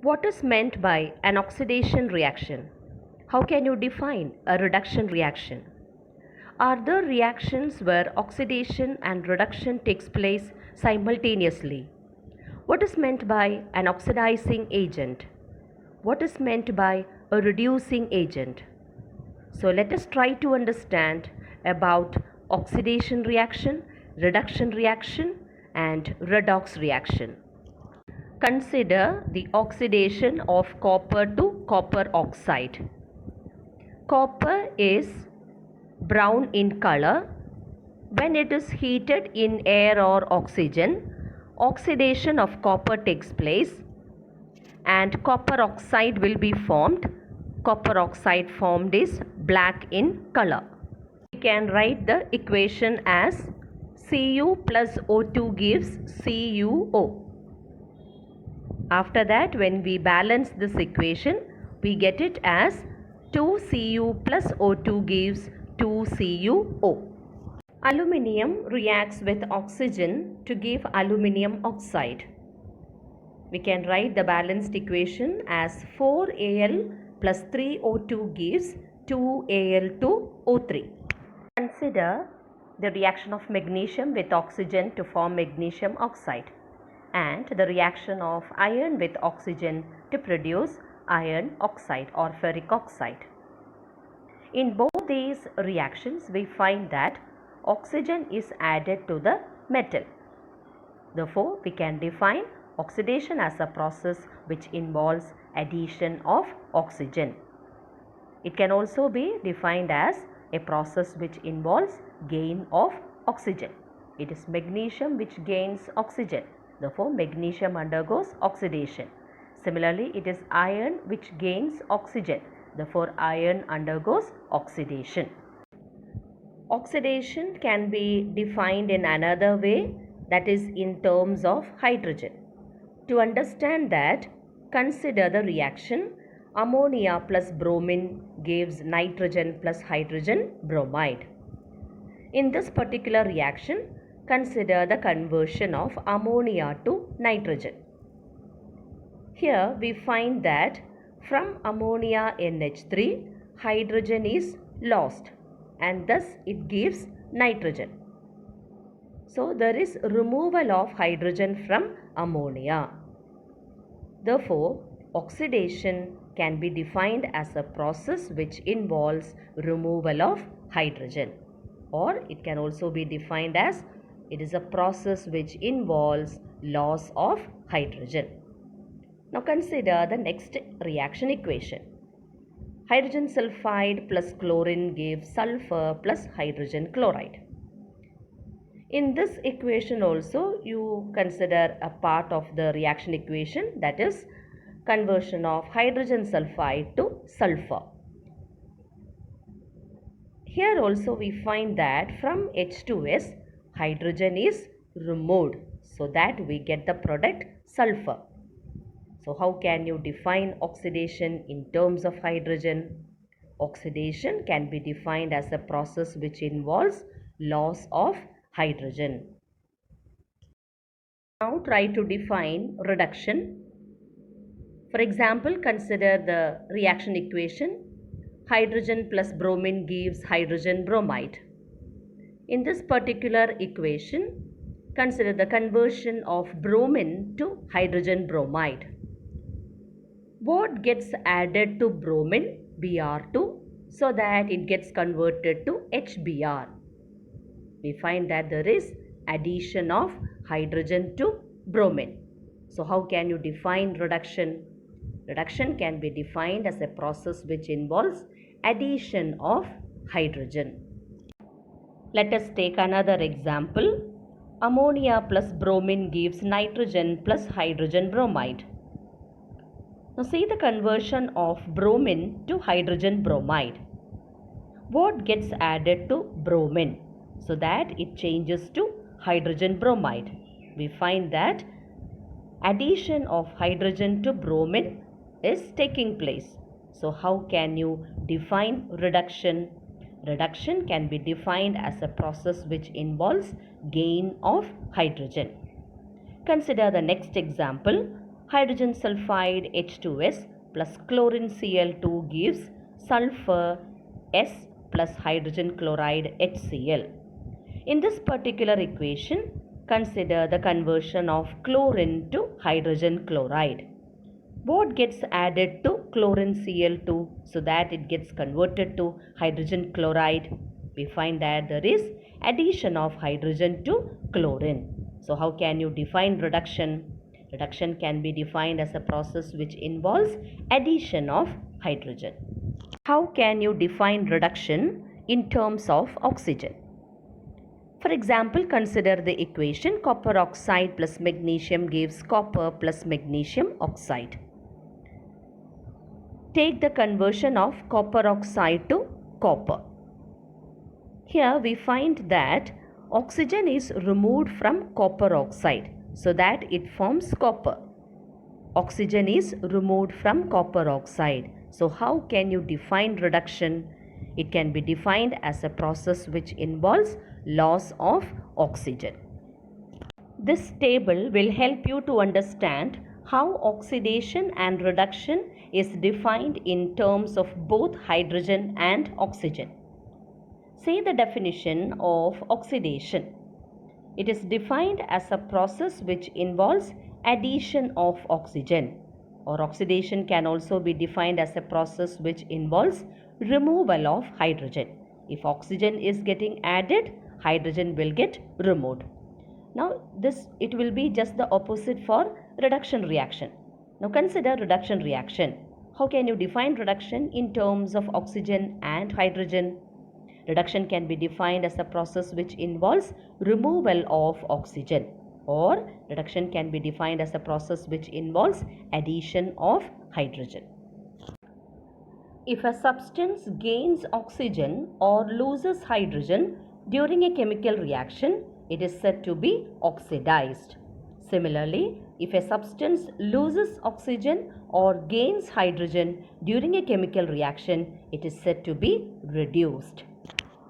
What is meant by an oxidation reaction? How can you define a reduction reaction? Are there reactions where oxidation and reduction takes place simultaneously? What is meant by an oxidizing agent? What is meant by a reducing agent? So let us try to understand about oxidation reaction, reduction reaction and redox reaction. Consider the oxidation of copper to copper oxide. Copper is brown in color. When it is heated in air or oxygen, oxidation of copper takes place and copper oxide will be formed. Copper oxide formed is black in color. We can write the equation as Cu plus O2 gives CuO. After that, when we balance this equation, we get it as 2Cu plus O2 gives 2CuO. Aluminium reacts with oxygen to give aluminium oxide. We can write the balanced equation as 4Al plus 3O2 gives 2Al2O3. Consider the reaction of magnesium with oxygen to form magnesium oxide and the reaction of iron with oxygen to produce iron oxide or ferric oxide. In both these reactions, we find that oxygen is added to the metal. Therefore, we can define oxidation as a process which involves addition of oxygen. It can also be defined as a process which involves gain of oxygen. It is magnesium which gains oxygen. Therefore, magnesium undergoes oxidation. Similarly, it is iron which gains oxygen. Therefore, iron undergoes oxidation. Oxidation can be defined in another way, that is in terms of hydrogen. To understand that, consider the reaction ammonia plus bromine gives nitrogen plus hydrogen bromide. In this particular reaction, consider the conversion of ammonia to nitrogen. Here we find that from ammonia NH3, hydrogen is lost and thus it gives nitrogen. So there is removal of hydrogen from ammonia. Therefore, oxidation can be defined as a process which involves removal of hydrogen, or it can also be defined as it is a process which involves loss of hydrogen. Now consider the next reaction equation. Hydrogen sulfide plus chlorine gives sulfur plus hydrogen chloride. In this equation also you consider a part of the reaction equation, that is conversion of hydrogen sulfide to sulfur. Here also we find that from H2S hydrogen is removed so that we get the product sulfur. So how can you define oxidation in terms of hydrogen? Oxidation can be defined as a process which involves loss of hydrogen. Now try to define reduction. For example, consider the reaction equation. Hydrogen plus bromine gives hydrogen bromide. In this particular equation, consider the conversion of bromine to hydrogen bromide. What gets added to bromine? Br2, so that it gets converted to HBr. We find that there is addition of hydrogen to bromine. So how can you define reduction? Reduction can be defined as a process which involves addition of hydrogen. Let us take another example. Ammonia plus bromine gives nitrogen plus hydrogen bromide. Now see the conversion of bromine to hydrogen bromide. What gets added to bromine so that it changes to hydrogen bromide? We find that addition of hydrogen to bromine is taking place. So how can you define reduction? Reduction can be defined as a process which involves gain of hydrogen. Consider the next example. hydrogen sulfide H2S plus chlorine Cl2 gives sulfur S plus hydrogen chloride HCl. In this particular equation, consider the conversion of chlorine to hydrogen chloride. What gets added to chlorine Cl2 so that it gets converted to hydrogen chloride? We find that there is addition of hydrogen to chlorine. So how can you define reduction? Reduction can be defined as a process which involves addition of hydrogen. How can you define reduction in terms of oxygen? For example, consider the equation copper oxide plus magnesium gives copper plus magnesium oxide. Take the conversion of copper oxide to copper. Here we find that oxygen is removed from copper oxide so that it forms copper. Oxygen is removed from copper oxide. So how can you define reduction? It can be defined as a process which involves loss of oxygen. This table will help you to understand how oxidation and reduction is defined in terms of both hydrogen and oxygen. Say the definition of oxidation. It is defined as a process which involves addition of oxygen, or oxidation can also be defined as a process which involves removal of hydrogen. If oxygen is getting added, hydrogen will get removed. Now it will be just the opposite for reduction reaction. Now consider reduction reaction. How can you define reduction in terms of oxygen and hydrogen? Reduction can be defined as a process which involves removal of oxygen, or reduction can be defined as a process which involves addition of hydrogen. If a substance gains oxygen or loses hydrogen during a chemical reaction, it is said to be oxidized. Similarly, if a substance loses oxygen or gains hydrogen during a chemical reaction, it is said to be reduced.